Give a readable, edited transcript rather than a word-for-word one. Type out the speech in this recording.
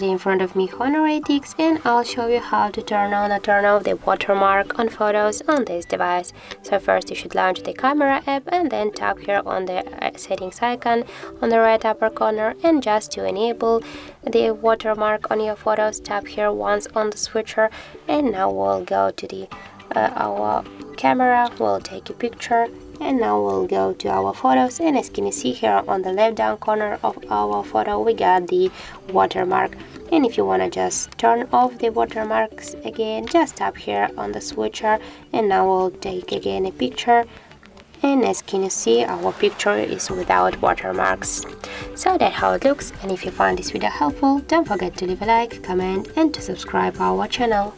currently in front of me Honorietics, and I'll show you how to turn on or turn off the watermark on photos on this device. So first you should launch the camera app and then tap here on the settings icon on the right upper corner, and just to enable the watermark on your photos, tap here once on the switcher, and now we'll go to the our camera, we'll take a picture, and now we'll go to our photos, and as can you see here on the left down corner of our photo we got the watermark. And if you want to just turn off the watermarks again, just tap here on the switcher, and now we'll take again a picture, and as can you see our picture is without watermarks. So that's how it looks, and if you find this video helpful, don't forget to leave a like, comment and to subscribe our channel.